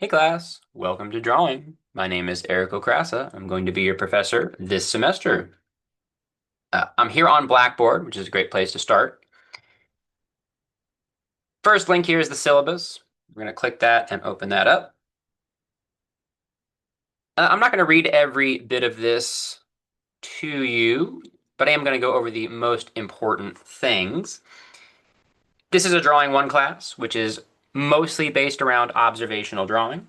Hey class, welcome to drawing. My name is Eric Okrasa. I'm going to be your professor this semester. I'm here on Blackboard, which is a great place to start. First link here is the syllabus. We're going to click that and open that up. I'm not going to read every bit of this to you, but I am going to go over the most important things. This is a Drawing 1 class, which is mostly based around observational drawing,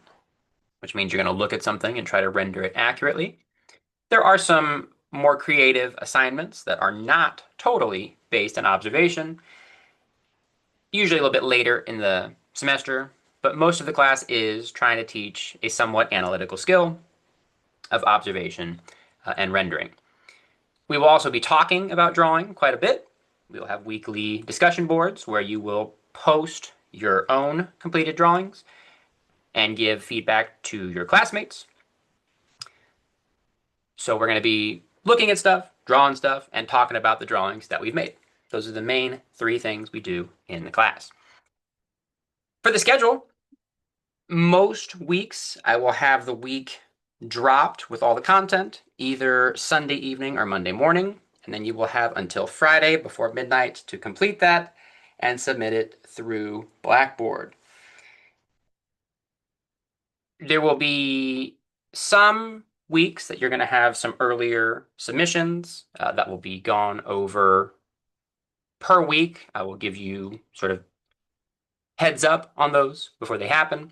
which means you're going to look at something and try to render it accurately. There are some more creative assignments that are not totally based on observation, usually a little bit later in the semester, but most of the class is trying to teach a somewhat analytical skill of observation and rendering. We will also be talking about drawing quite a bit. We will have weekly discussion boards where you will post your own completed drawings and give feedback to your classmates. So we're going to be looking at stuff, drawing stuff, and talking about the drawings that we've made. Those are the main three things we do in the class. For the schedule, most weeks I will have the week dropped with all the content, either Sunday evening or Monday morning, and then you will have until Friday before midnight to complete that and submit it through Blackboard. There will be some weeks that you're going to have some earlier submissions that will be gone over per week. I will give you sort of heads up on those before they happen.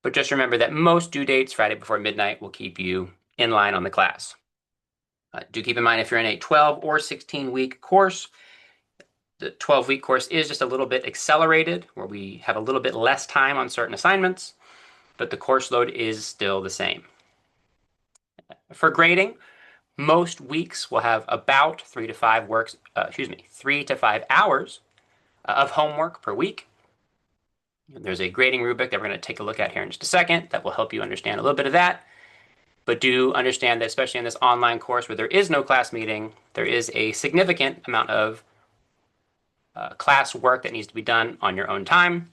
But just remember that most due dates, Friday before midnight, will keep you in line on the class. Do keep in mind if you're in a 12 or 16-week course, the 12-week course is just a little bit accelerated, where we have a little bit less time on certain assignments, but the course load is still the same. For grading, most weeks will have about 3 to 5 hours of homework per week. There's a grading rubric that we're going to take a look at here in just a second that will help you understand a little bit of that. But do understand that, especially in this online course where there is no class meeting, there is a significant amount of class work that needs to be done on your own time,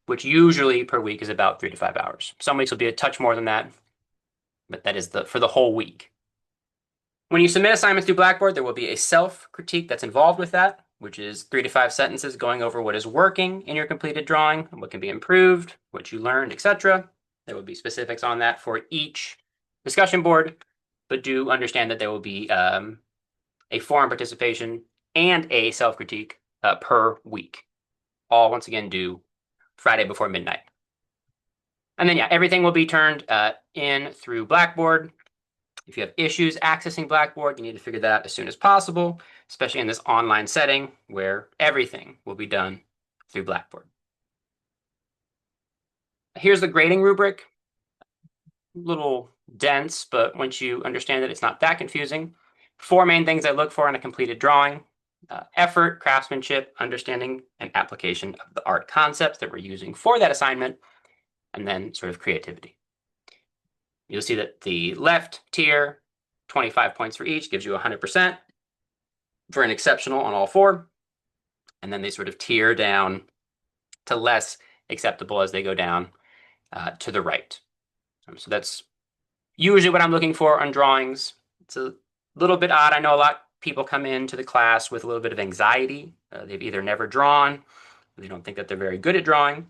which usually per week is about 3 to 5 hours. Some weeks will be a touch more than that, but that is for the whole week. When you submit assignments through Blackboard, there will be a self-critique that's involved with that, which is 3 to 5 sentences going over what is working in your completed drawing, what can be improved, what you learned, etc. There will be specifics on that for each discussion board, but do understand that there will be a forum participation and a self-critique per week. All, once again, due Friday before midnight. And then, yeah, everything will be turned in through Blackboard. If you have issues accessing Blackboard, you need to figure that out as soon as possible, especially in this online setting where everything will be done through Blackboard. Here's the grading rubric. A little dense, but once you understand it, it's not that confusing. 4 main things I look for in a completed drawing: effort, craftsmanship, understanding, and application of the art concepts that we're using for that assignment, and then sort of creativity. You'll see that the left tier, 25 points for each, gives you 100% for an exceptional on all 4. And then they sort of tier down to less acceptable as they go down to the right. So that's usually what I'm looking for on drawings. It's a little bit odd. I know a lot of people come into the class with a little bit of anxiety. They've either never drawn, or they don't think that they're very good at drawing.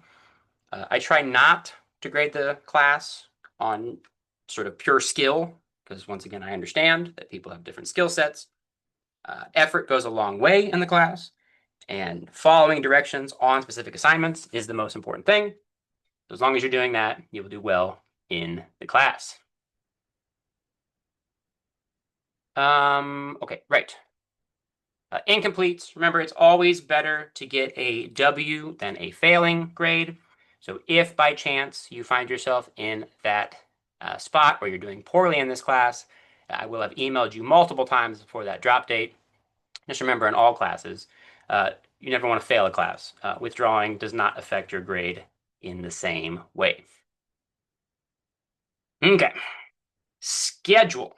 I try not to grade the class on sort of pure skill, because once again, I understand that people have different skill sets. Effort goes a long way in the class, and following directions on specific assignments is the most important thing. So as long as you're doing that, you will do well in the class. Okay, right. Incompletes. Remember, it's always better to get a W than a failing grade. So if by chance you find yourself in that spot where you're doing poorly in this class, I will have emailed you multiple times before that drop date. Just remember, in all classes, you never want to fail a class. Withdrawing does not affect your grade in the same way. Okay, schedule.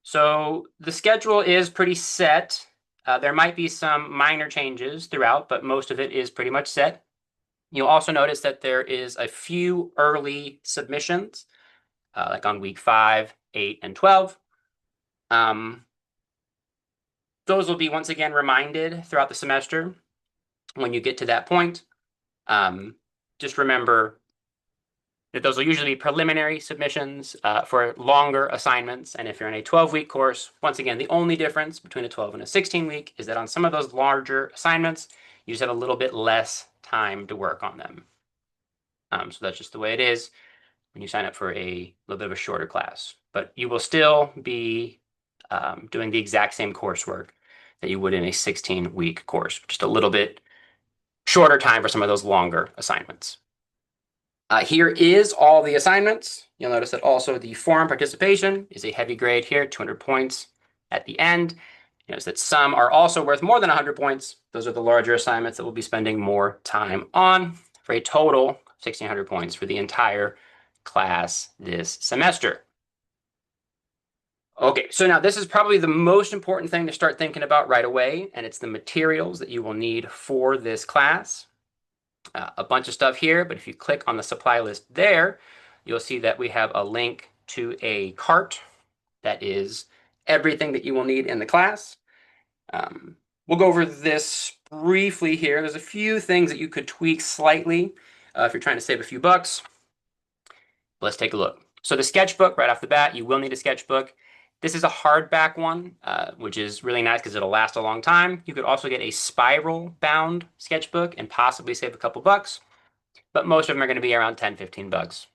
So the schedule is pretty set. There might be some minor changes throughout, but most of it is pretty much set. You'll also notice that there is a few early submissions, like on week 5, 8, and 12. Those will be once again reminded throughout the semester when you get to that point. Just remember that those will usually be preliminary submissions for longer assignments. And if you're in a 12-week course, once again, the only difference between a 12 and a 16-week is that on some of those larger assignments, you just have a little bit less time to work on them. So that's just the way it is when you sign up for a little bit of a shorter class. But you will still be doing the exact same coursework that you would in a 16-week course, just a little bit shorter time for some of those longer assignments. Here is all the assignments. You'll notice that also the forum participation is a heavy grade here, 200 points at the end. Notice that some are also worth more than 100 points. Those are the larger assignments that we'll be spending more time on for a total of 1,600 points for the entire class this semester. Okay, so now this is probably the most important thing to start thinking about right away, and it's the materials that you will need for this class. A bunch of stuff here, but if you click on the supply list there, you'll see that we have a link to a cart that is everything that you will need in the class. We'll go over this briefly here. There's a few things that you could tweak slightly if you're trying to save a few bucks. Let's take a look. So the sketchbook, right off the bat, you will need a sketchbook. This is a hardback one, which is really nice because it'll last a long time. You could also get a spiral bound sketchbook and possibly save a couple bucks, but most of them are going to be around 10, 15 bucks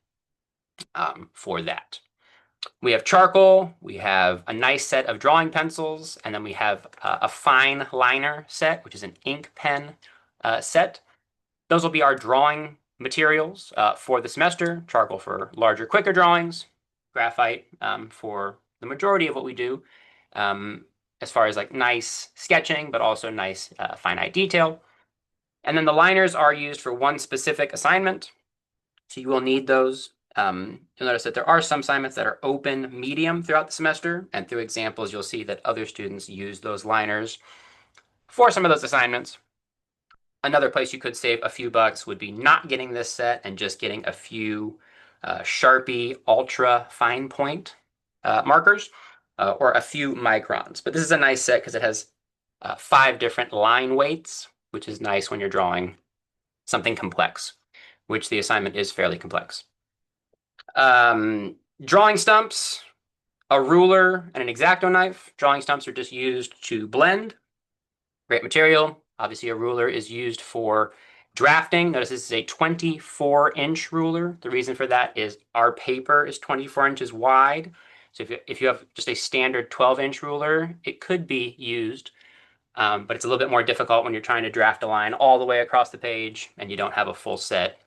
for that. We have charcoal, we have a nice set of drawing pencils, and then we have a fine liner set, which is an ink pen set. Those will be our drawing materials for the semester. Charcoal for larger, quicker drawings, graphite for the majority of what we do, as far as like nice sketching, but also nice finite detail. And then the liners are used for one specific assignment, so you will need those. You'll notice that there are some assignments that are open medium throughout the semester, and through examples, you'll see that other students use those liners for some of those assignments. Another place you could save a few bucks would be not getting this set and just getting a few Sharpie Ultra fine point markers or a few microns. But this is a nice set because it has 5 different line weights, which is nice when you're drawing something complex, which the assignment is fairly complex. Drawing stumps, a ruler, and an X-Acto knife. Drawing stumps are just used to blend. Great material. Obviously, a ruler is used for drafting. Notice this is a 24-inch ruler. The reason for that is our paper is 24 inches wide. So if you have just a standard 12-inch ruler, it could be used, but it's a little bit more difficult when you're trying to draft a line all the way across the page and you don't have a full set.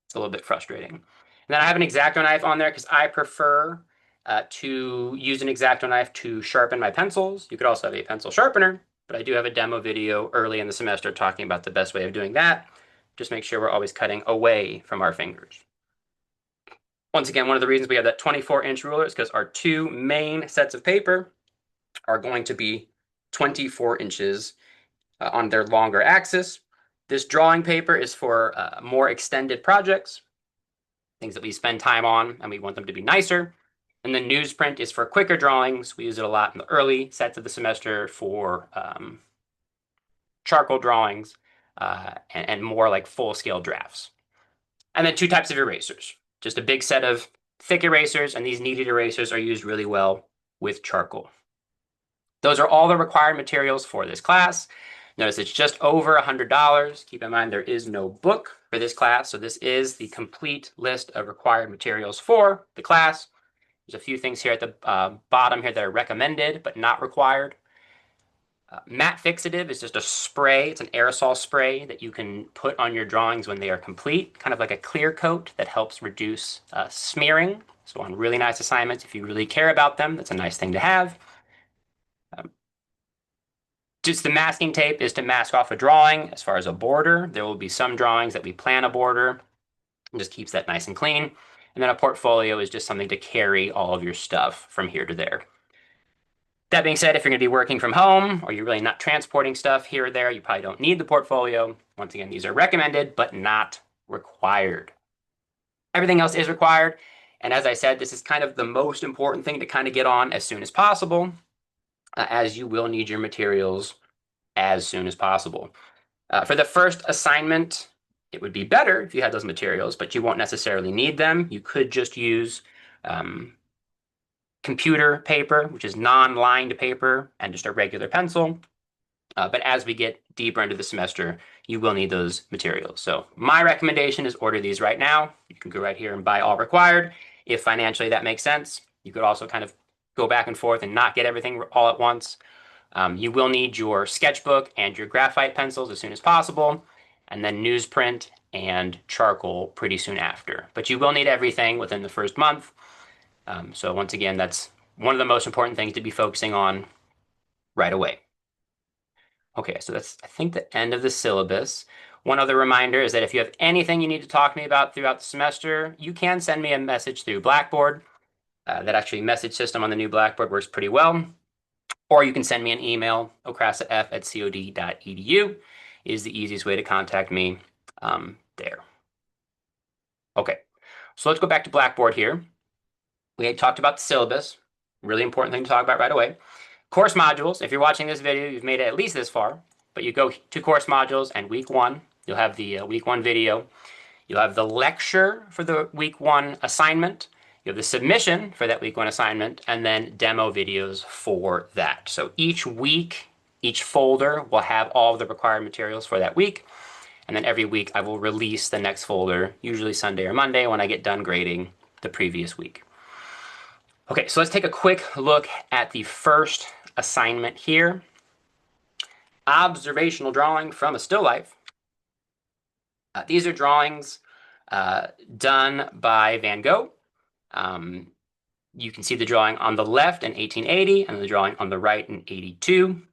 It's a little bit frustrating. And then I have an X-Acto knife on there because I prefer to use an X-Acto knife to sharpen my pencils. You could also have a pencil sharpener, but I do have a demo video early in the semester talking about the best way of doing that. Just make sure we're always cutting away from our fingers. Once again, one of the reasons we have that 24-inch ruler is because our 2 main sets of paper are going to be 24 inches on their longer axis. This drawing paper is for more extended projects, things that we spend time on and we want them to be nicer. And the newsprint is for quicker drawings. We use it a lot in the early sets of the semester for charcoal drawings and more like full-scale drafts. And then 2 types of erasers. Just a big set of thick erasers, and these kneaded erasers are used really well with charcoal. Those are all the required materials for this class. Notice it's just over $100. Keep in mind there is no book for this class, so this is the complete list of required materials for the class. There's a few things here at the bottom here that are recommended but not required. Matte fixative is just a spray. It's an aerosol spray that you can put on your drawings when they are complete, kind of like a clear coat that helps reduce smearing. So on really nice assignments, if you really care about them, that's a nice thing to have. Just the masking tape is to mask off a drawing. As far as a border, there will be some drawings that we plan a border. It just keeps that nice and clean. And then a portfolio is just something to carry all of your stuff from here to there. That being said, if you're going to be working from home or you're really not transporting stuff here or there, you probably don't need the portfolio. Once again, these are recommended, but not required. Everything else is required. And as I said, this is kind of the most important thing to kind of get on as soon as possible, as you will need your materials as soon as possible. For the first assignment, it would be better if you had those materials, but you won't necessarily need them. You could just use computer paper, which is non-lined paper, and just a regular pencil. But as we get deeper into the semester, you will need those materials. So my recommendation is order these right now. You can go right here and buy all required. If financially that makes sense, you could also kind of go back and forth and not get everything all at once. You will need your sketchbook and your graphite pencils as soon as possible, and then newsprint and charcoal pretty soon after. But you will need everything within the first month. So once again, that's one of the most important things to be focusing on right away. Okay, so that's, I think, the end of the syllabus. One other reminder is that if you have anything you need to talk to me about throughout the semester, you can send me a message through Blackboard. That actually message system on the new Blackboard works pretty well. Or you can send me an email, okrasaf@cod.edu is the easiest way to contact me there. Okay, so let's go back to Blackboard here. We had talked about the syllabus, really important thing to talk about right away. Course modules, if you're watching this video, you've made it at least this far, but you go to course modules and week 1, you'll have the week 1 video. You'll have the lecture for the week 1 assignment. You have the submission for that week 1 assignment, and then demo videos for that. So each week, each folder will have all of the required materials for that week. And then every week I will release the next folder, usually Sunday or Monday when I get done grading the previous week. Okay, so let's take a quick look at the first assignment here. Observational drawing from a still life. These are drawings done by Van Gogh. You can see the drawing on the left in 1880 and the drawing on the right in 82.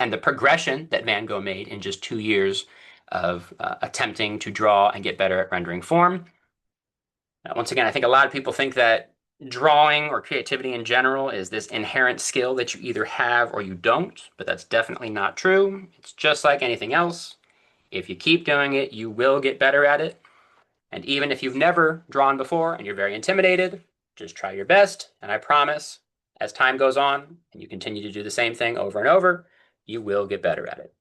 And the progression that Van Gogh made in just 2 years of attempting to draw and get better at rendering form. Once again, I think a lot of people think that drawing or creativity in general is this inherent skill that you either have or you don't, but that's definitely not true. It's just like anything else. If you keep doing it, you will get better at it. And even if you've never drawn before and you're very intimidated, just try your best. And I promise, as time goes on and you continue to do the same thing over and over, you will get better at it.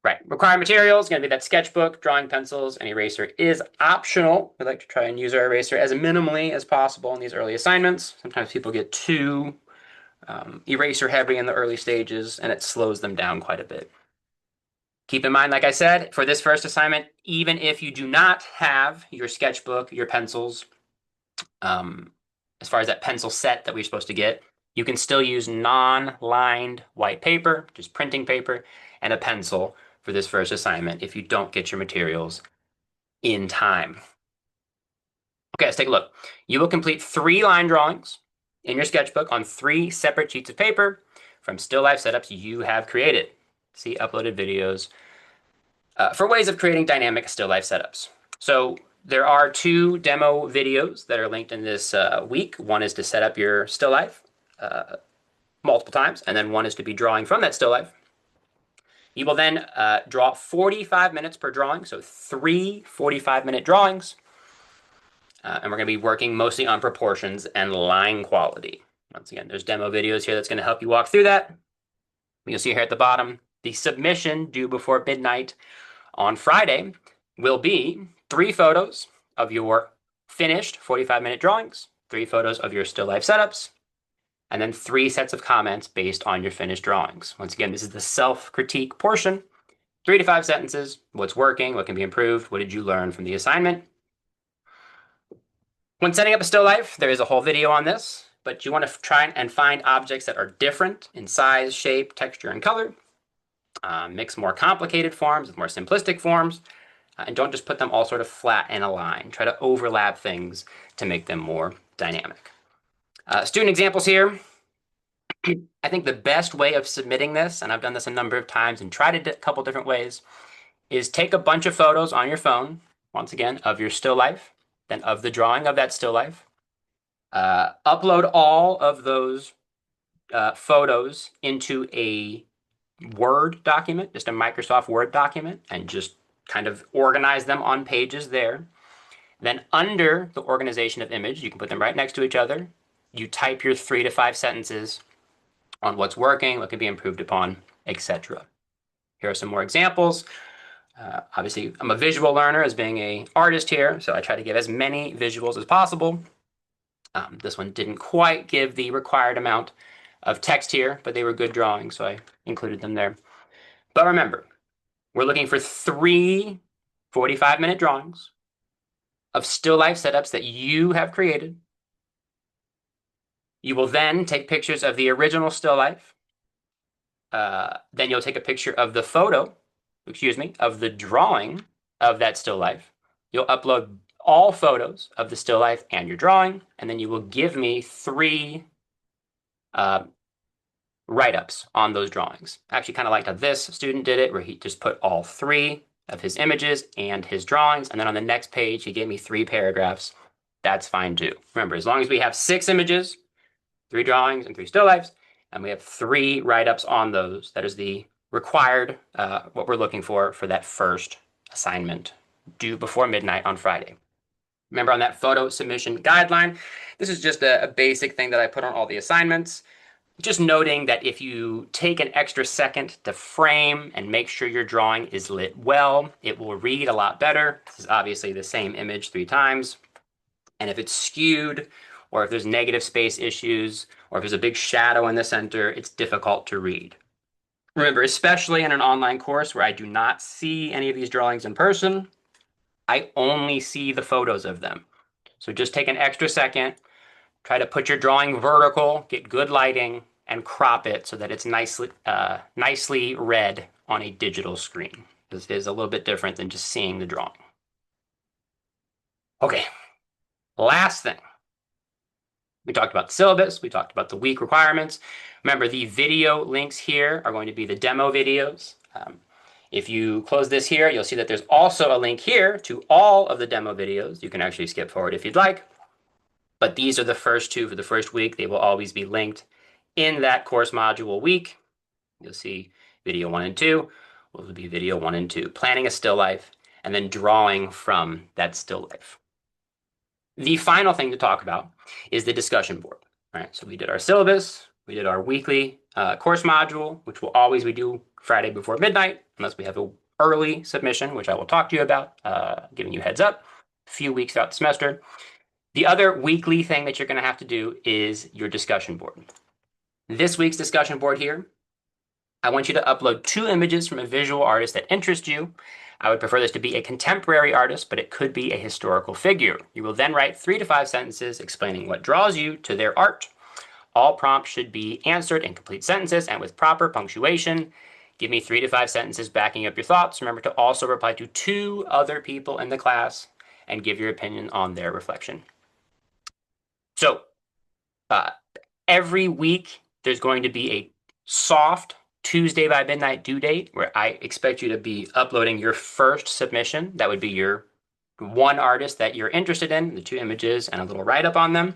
Right, required materials, going to be that sketchbook, drawing pencils, and eraser is optional. We like to try and use our eraser as minimally as possible in these early assignments. Sometimes people get too eraser heavy in the early stages, and it slows them down quite a bit. Keep in mind, like I said, for this first assignment, even if you do not have your sketchbook, your pencils, as far as that pencil set that we're supposed to get, you can still use non-lined white paper, just printing paper, and a pencil for this first assignment if you don't get your materials in time. Okay, let's take a look. You will complete 3 line drawings in your sketchbook on 3 separate sheets of paper from still life setups you have created. See uploaded videos for ways of creating dynamic still life setups. So there are 2 demo videos that are linked in this week. One is to set up your still life multiple times, and then one is to be drawing from that still life. You will then draw 45 minutes per drawing, so 3 45-minute drawings. And we're going to be working mostly on proportions and line quality. Once again, there's demo videos here that's going to help you walk through that. You'll see here at the bottom, the submission due before midnight on Friday will be 3 photos of your finished 45-minute drawings, 3 photos of your still life setups, and then 3 sets of comments based on your finished drawings. Once again, this is the self-critique portion. 3 to 5 sentences, what's working, what can be improved, what did you learn from the assignment? When setting up a still life, there is a whole video on this, but you want to try and find objects that are different in size, shape, texture, and color. Mix more complicated forms with more simplistic forms, and don't just put them all sort of flat in a line. Try to overlap things to make them more dynamic. Student examples here. I think the best way of submitting this, and I've done this a number of times and tried it a couple different ways, is take a bunch of photos on your phone, once again, of your still life, then of the drawing of that still life. Upload all of those photos into a Word document, just a Microsoft Word document, and just kind of organize them on pages there. Then under the organization of image, you can put them right next to each other. You type your 3 to 5 sentences on what's working, what can be improved upon, etc. Here are some more examples. Obviously, I'm a visual learner as being an artist here, so I try to give as many visuals as possible. This one didn't quite give the required amount of text here, but they were good drawings, so I included them there. But remember, we're looking for 3 45-minute drawings of still life setups that you have created. You will then take pictures of the original still life. Then you'll take a picture of the photo, of the drawing of that still life. You'll upload all photos of the still life and your drawing, and then you will give me 3 write-ups on those drawings. I actually kind of liked how this student did it, where he just put all 3 of his images and his drawings, and then on the next page, he gave me 3 paragraphs. That's fine too. Remember, as long as we have 6 images, 3 drawings, and 3 still lifes, and we have 3 write-ups on those, that is the required, what we're looking for that first assignment due before midnight on Friday. Remember on that photo submission guideline, this is just a basic thing that I put on all the assignments. Just noting that if you take an extra second to frame and make sure your drawing is lit well, it will read a lot better. This is obviously the same image 3 times. And if it's skewed, or if there's negative space issues, or if there's a big shadow in the center, it's difficult to read. Remember, especially in an online course where I do not see any of these drawings in person, I only see the photos of them. So just take an extra second, try to put your drawing vertical, get good lighting, and crop it so that it's nicely read on a digital screen. This is a little bit different than just seeing the drawing. Okay, last thing. We talked about the syllabus, we talked about the week requirements. Remember, the video links here are going to be the demo videos. If you close this here, you'll see that there's also a link here to all of the demo videos. You can actually skip forward if you'd like. But these are the first 2 for the first week. They will always be linked in that course module week. You'll see video 1 and 2 will be video 1 and 2, planning a still life, and then drawing from that still life. The final thing to talk about is the discussion board. All right, so we did our syllabus, we did our weekly course module, which will always we do Friday before midnight, unless we have an early submission, which I will talk to you about, giving you heads up, a few weeks throughout the semester. The other weekly thing that you're going to have to do is your discussion board. This week's discussion board here, I want you to upload 2 images from a visual artist that interests you. I would prefer this to be a contemporary artist, but it could be a historical figure. You will then write 3 to 5 sentences explaining what draws you to their art. All prompts should be answered in complete sentences and with proper punctuation. Give me 3 to 5 sentences backing up your thoughts. Remember to also reply to 2 other people in the class and give your opinion on their reflection. So every week there's going to be a soft Tuesday by midnight due date where I expect you to be uploading your first submission. That would be your 1 artist that you're interested in, the 2 images and a little write-up on them.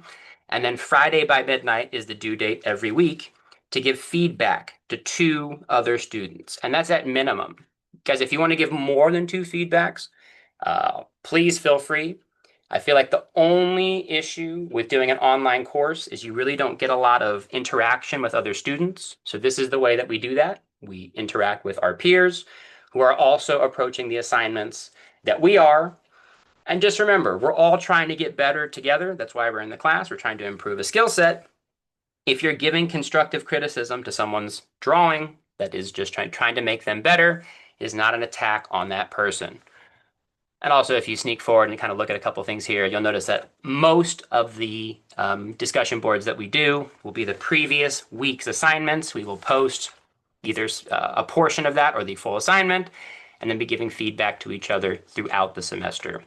And then Friday by midnight is the due date every week to give feedback to 2 other students. And that's at minimum. Guys, if you want to give more than 2 feedbacks, please feel free. I feel like the only issue with doing an online course is you really don't get a lot of interaction with other students. So this is the way that we do that. We interact with our peers who are also approaching the assignments that we are. And just remember, we're all trying to get better together. That's why we're in the class. We're trying to improve a skill set. If you're giving constructive criticism to someone's drawing that is just trying to make them better, it is not an attack on that person. And also, if you sneak forward and kind of look at a couple things here, you'll notice that most of the discussion boards that we do will be the previous week's assignments. We will post either a portion of that or the full assignment, and then be giving feedback to each other throughout the semester,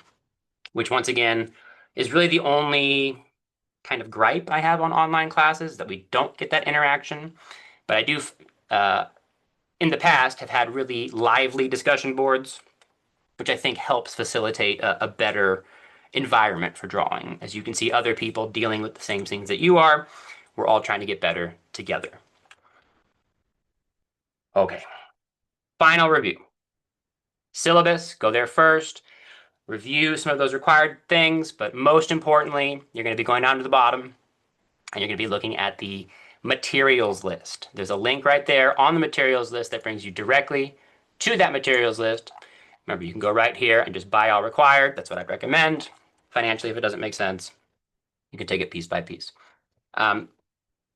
which once again is really the only kind of gripe I have on online classes, that we don't get that interaction. But I do, in the past, have had really lively discussion boards, which I think helps facilitate a better environment for drawing. As you can see other people dealing with the same things that you are. We're all trying to get better together. Okay, final review. Syllabus, go there first, review some of those required things, but most importantly, you're going to be going down to the bottom and you're going to be looking at the materials list. There's a link right there on the materials list that brings you directly to that materials list. Remember, you can go right here and just buy all required. That's what I'd recommend. Financially, if it doesn't make sense, you can take it piece by piece.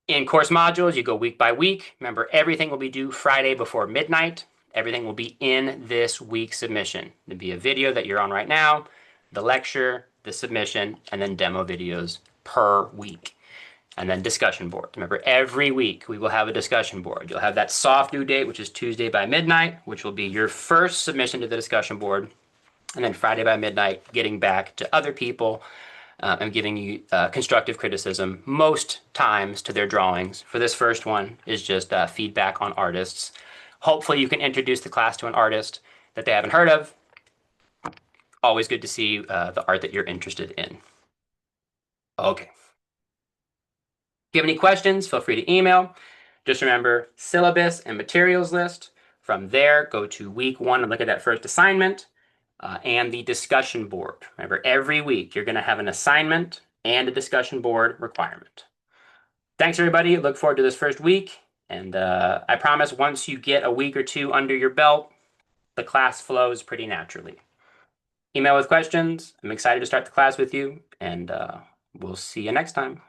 In course modules, you go week by week. Remember, everything will be due Friday before midnight. Everything will be in this week's submission. There'll be a video that you're on right now, the lecture, the submission, and then demo videos per week. And then discussion board. Remember, every week we will have a discussion board. You'll have that soft due date, which is Tuesday by midnight, which will be your first submission to the discussion board. And then Friday by midnight, getting back to other people and giving you constructive criticism most times to their drawings. For this first one is just feedback on artists. Hopefully you can introduce the class to an artist that they haven't heard of. Always good to see the art that you're interested in. Okay. If you have any questions, feel free to email. Just remember syllabus and materials list. From there, go to week 1 and look at that first assignment and the discussion board. Remember, every week you're going to have an assignment and a discussion board requirement. Thanks, everybody. Look forward to this first week. And I promise once you get a week or 2 under your belt, the class flows pretty naturally. Email with questions. I'm excited to start the class with you, and we'll see you next time.